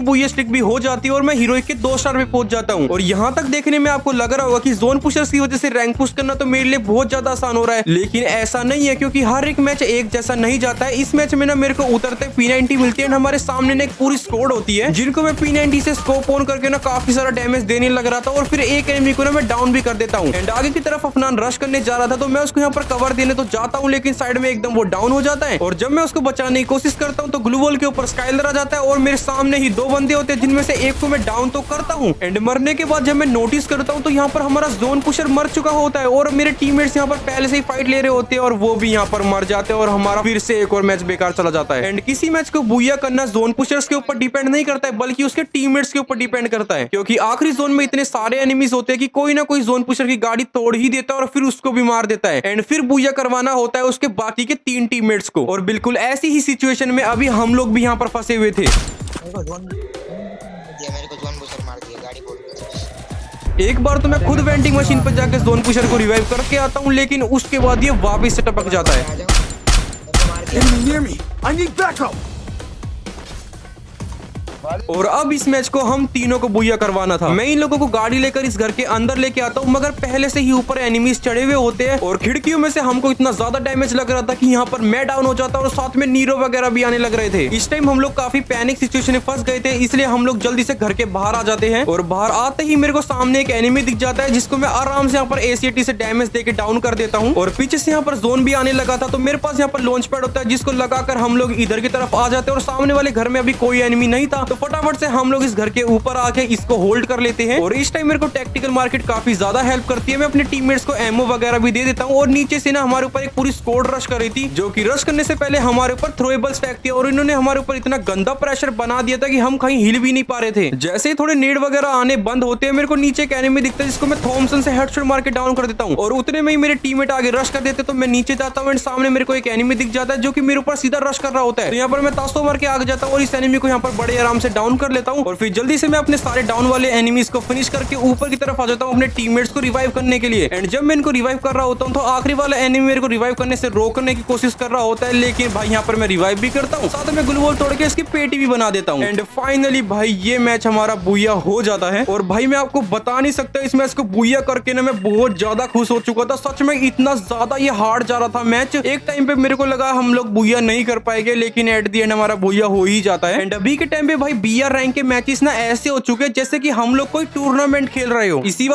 बुया stick भी हो जाती है और मैं हीरोइक के 2 स्टार पे पहुंच जाता हूँ। और यहाँ तक देखने में आपको लग रहा होगा कि जोन पुशर्स की वजह से रैंक पुश करना तो मेरे लिए बहुत ज्यादा आसान हो रहा है, लेकिन ऐसा नहीं है क्योंकि हर एक मैच एक जैसा नहीं जाता है। इस मैच में ना मेरे को उतरते P90 मिलती है, हमारे सामने ना एक पूरी स्क्वाड होती है जिनको मैं P90 से स्कोप ऑन करके ना काफी सारा डैमेज देने लग रहा था और फिर एक एनिमी को ना मैं डाउन भी कर देता हूँ। एंड आगे की तरफ अफनान रश करने जा रहा था तो मैं उसको यहाँ पर कवर देने तो जाता हूँ, लेकिन साइड में एकदम वो डाउन हो जाता है। और जब मैं उसको बचाने की कोशिश करता हूँ तो ग्लू वॉल के ऊपर स्काइलर आ जाता है और मेरे सामने ही 2 बंदे होते हैं जिनमें से एक को मैं डाउन तो करता हूँ। एंड मरने के बाद जब मैं नोटिस करता हूँ तो यहाँ पर हमारा जोन पुशर मर चुका होता है और मेरे टीममेट्स यहाँ पर पहले से ही फाइट ले रहे होते हैं और वो भी यहाँ पर मर जाते हैं और हमारा फिर से एक और मैच बेकार चला जाता है। एंड किसी मैच को बुया करना जोन पुशर्स के ऊपर डिपेंड नहीं करता है बल्कि उसके टीममेट्स के ऊपर डिपेंड करता है, क्योंकि आखिरी जोन में इतने सारे एनिमीज होते हैं कि कोई ना कोई जोन पुशर की गाड़ी तोड़ ही देता है और फिर उसको भी मार देता है। एंड फिर बुया करवाना होता है उसके बाकी के 3 टीममेट्स को। और बिल्कुल ऐसी ही सिचुएशन में अभी हम लोग भी यहाँ पर फंसे हुए थे। एक बार तो मैं खुद वेंटिंग मशीन पर जाकर जोन पुशर को रिवाइव करके आता हूँ, लेकिन उसके बाद ये वापस से टपक जाता है। और अब इस मैच को हम तीनों को बुया करवाना था। मैं इन लोगों को गाड़ी लेकर इस घर के अंदर लेके आता हूँ, मगर पहले से ही ऊपर एनिमीज चढ़े हुए होते हैं और खिड़कियों में से हमको इतना ज्यादा डैमेज लग रहा था कि यहाँ पर मैं डाउन हो जाता और साथ में नीरो वगैरह भी आने लग रहे थे। इस टाइम हम लोग काफी पैनिक सिचुएशन में फंस गए थे, इसलिए हम लोग जल्दी से घर के बाहर आ जाते हैं। और बाहर आते ही मेरे को सामने एक एनिमी दिख जाता है जिसको मैं आराम से यहाँ पर ACT से डैमेज देके डाउन कर देता हूँ। और पीछे से यहाँ पर जोन भी आने लगा था तो मेरे पास यहाँ पर लॉन्च पैड होता है जिसको लगाकर हम लोग इधर की तरफ आ जाते हैं और सामने वाले घर में अभी कोई एनिमी नहीं था तो फटाफट से हम लोग इस घर के ऊपर आके इसको होल्ड कर लेते हैं। और इस टाइम मेरे को टैक्टिकल मार्केट काफी ज्यादा हेल्प करती है। मैं अपने टीममेट्स को एमओ वगैरह भी दे देता हूँ और नीचे से ना हमारे ऊपर एक पूरी स्क्वाड रश कर रही थी जो कि रश करने से पहले हमारे ऊपर थ्रोएबल्स फेंकती है और इन्होंने हमारे ऊपर इतना गंदा प्रेशर बना दिया था कि हम कहीं हिल भी नहीं पा रहे थे। जैसे ही थोड़े नेड वगैरह आने बंद होते हैं मेरे को नीचे एक एनिमी दिखता है जिसको मैं थॉमसन से हेडशॉट मार के डाउन कर देता हूँ और उतने में ही मेरे टीममेट आगे रश कर देते तो मैं नीचे जाता हूँ एंड सामने मेरे को एक एनिमी दिख जाता है जो कि मेरे ऊपर सीधा रश कर रहा होता है। तो यहाँ पर मैं तासो मार के आगे जाता हूँ और इस एनिमी को यहाँ पर बड़े आराम से डाउन कर लेता हूँ और फिर जल्दी से मैं अपने सारे डाउन वाले एनिमीज को फिनिश करके ऊपर की तरफ आ जाता हूँ अपने टीममेट्स को रिवाइव करने के लिए। एंड जब मैं इनको रिवाइव कर रहा होता हूँ तो आखिरी वाला एनिमी मेरे को रिवाइव करने से रोकने की कोशिश कर रहा होता है, लेकिन भाई यहाँ पर मैं रिवाइव भी करता हूँ, साथ में ग्लू वॉल तोड़ के इसकी पेटी भी बना देता हूँ। एंड फाइनली भाई ये मैच हमारा बुया हो जाता है और भाई मैं आपको बता नहीं सकता इस मैच को बुया करके ना मैं बहुत ज्यादा खुश हो चुका था। सच में इतना ज्यादा ये हार्ड जा रहा था मैच। एक टाइम पे मेरे को लगा हम लोग बुया नहीं कर पाएंगे, लेकिन एट दी एंड हमारा बुया हो ही जाता है। एंड अभी के टाइम पे भाई BR रैंक के मैचेस ना ऐसे हो चुके हैं जैसे कि हम लोग कोई टूर्नामेंट खेल रहे हो। इसी